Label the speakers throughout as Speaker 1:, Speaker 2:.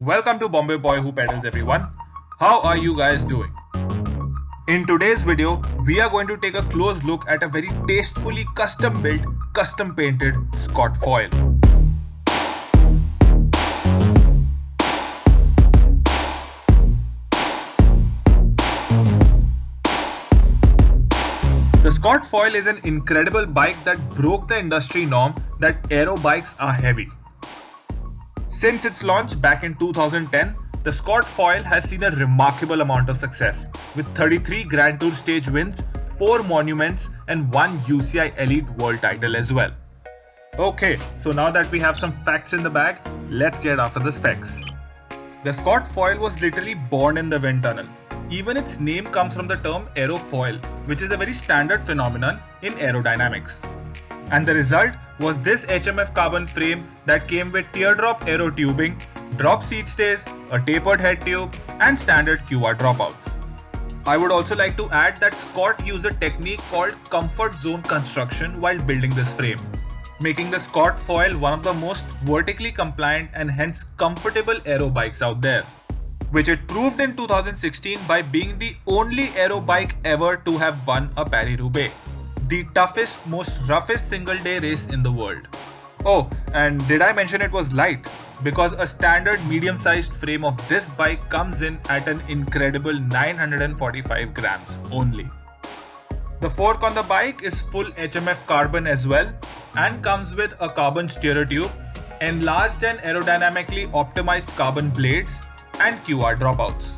Speaker 1: Welcome to Bombay Boy Who Pedals, everyone. How are you guys doing? In today's video, we are going to take a close look at a very tastefully custom built, custom painted Scott foil. The Scott foil is an incredible bike that broke the industry norm that aero bikes are heavy. Since its launch back in 2010, the Scott foil has seen a remarkable amount of success, with 33 Grand Tour stage wins, 4 monuments, and 1 UCI Elite World title as well. Okay, so now that we have some facts in the bag, let's get after the specs. The Scott foil was literally born in the wind tunnel. Even its name comes from the term aerofoil, which is a very standard phenomenon in aerodynamics. And the result was this HMF carbon frame that came with teardrop aero tubing, drop seat stays, a tapered head tube, and standard QR dropouts. I would also like to add that Scott used a technique called comfort zone construction while building this frame, making the Scott foil one of the most vertically compliant and hence comfortable aero bikes out there, which it proved in 2016 by being the only aero bike ever to have won a Paris-Roubaix, the toughest, most roughest single-day race in the world. Oh, and did I mention it was light? Because a standard medium-sized frame of this bike comes in at an incredible 945 grams only. The fork on the bike is full HMF carbon as well and comes with a carbon steerer tube, enlarged and aerodynamically optimized carbon blades, and QR dropouts.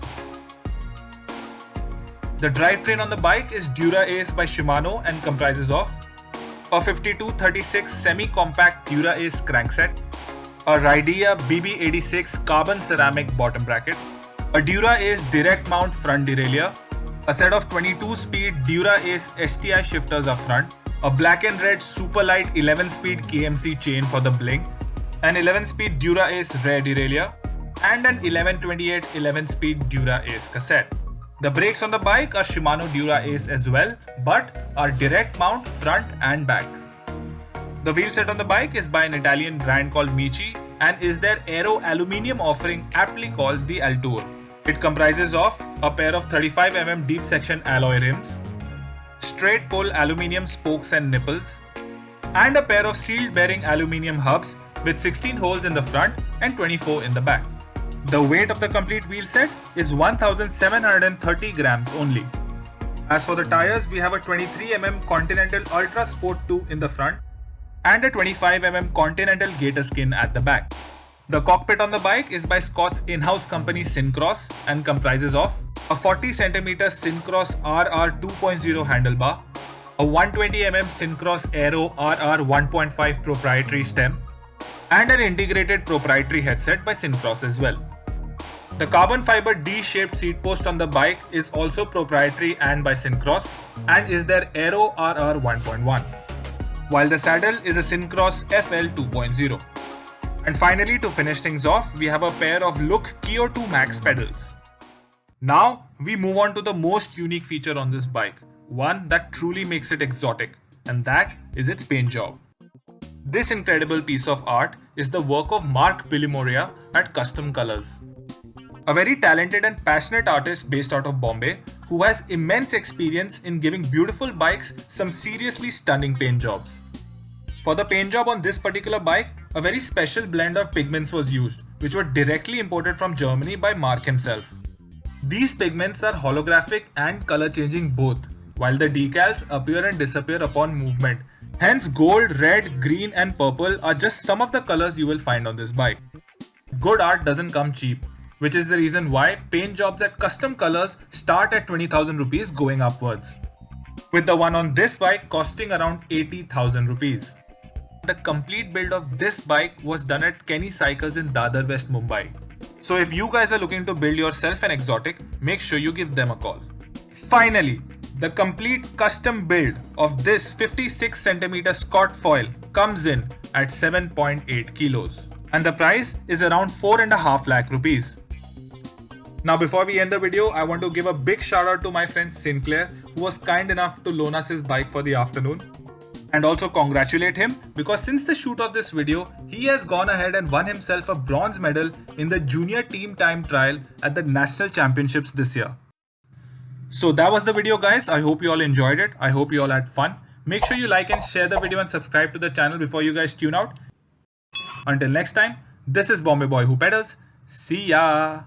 Speaker 1: The drivetrain on the bike is Dura Ace by Shimano and comprises of a 5236 semi-compact Dura Ace crankset, a Ridea BB86 carbon ceramic bottom bracket, a Dura Ace direct mount front derailleur, a set of 22-speed Dura Ace STI shifters up front, a black and red super light 11-speed KMC chain for the bling, an 11-speed Dura Ace rear derailleur, and an 1128 11-speed Dura Ace cassette. The brakes on the bike are Shimano Dura Ace as well, but are direct mount front and back. The wheel set on the bike is by an Italian brand called Michi and is their aero aluminium offering aptly called the Altour. It comprises of a pair of 35mm deep section alloy rims, straight pull aluminium spokes and nipples, and a pair of sealed bearing aluminium hubs with 16 holes in the front and 24 in the back. The weight of the complete wheel set is 1730 grams only. As for the tires, we have a 23mm Continental Ultra Sport 2 in the front and a 25mm Continental Gator Skin at the back. The cockpit on the bike is by Scott's in-house company Syncross and comprises of a 40cm Syncross RR 2.0 handlebar, a 120mm Syncross Aero RR 1.5 proprietary stem, and an integrated proprietary headset by Syncross as well. The carbon fiber D-shaped seat post on the bike is also proprietary and by Syncross and is their Aero RR 1.1, while the saddle is a Syncross FL 2.0. And finally, to finish things off, we have a pair of Look Keo 2 Max pedals. Now, we move on to the most unique feature on this bike, one that truly makes it exotic, and that is its paint job. This incredible piece of art is the work of Mark Bilimoria at Custom Colors, a very talented and passionate artist based out of Bombay who has immense experience in giving beautiful bikes some seriously stunning paint jobs. For the paint job on this particular bike, a very special blend of pigments was used, which were directly imported from Germany by Mark himself. These pigments are holographic and color changing both, while the decals appear and disappear upon movement. Hence, gold, red, green, and purple are just some of the colors you will find on this bike. Good art doesn't come cheap, which is the reason why paint jobs at Custom Colors start at 20,000 rupees going upwards, with the one on this bike costing around 80,000 rupees. The complete build of this bike was done at Kenny Cycles in Dadar, West Mumbai. So if you guys are looking to build yourself an exotic, make sure you give them a call. Finally, the complete custom build of this 56cm Scott foil comes in at 7.8 kilos, and the price is around 4.5 lakh rupees. Now before we end the video, I want to give a big shout out to my friend Sinclair, who was kind enough to loan us his bike for the afternoon. and also congratulate him because since the shoot of this video, he has gone ahead and won himself a bronze medal in the junior team time trial at the national championships this year. So that was the video, guys. I hope you all enjoyed it. I hope you all had fun. Make sure you like and share the video and subscribe to the channel before you guys tune out. Until next time, this is Bombay Boy Who Pedals. See ya!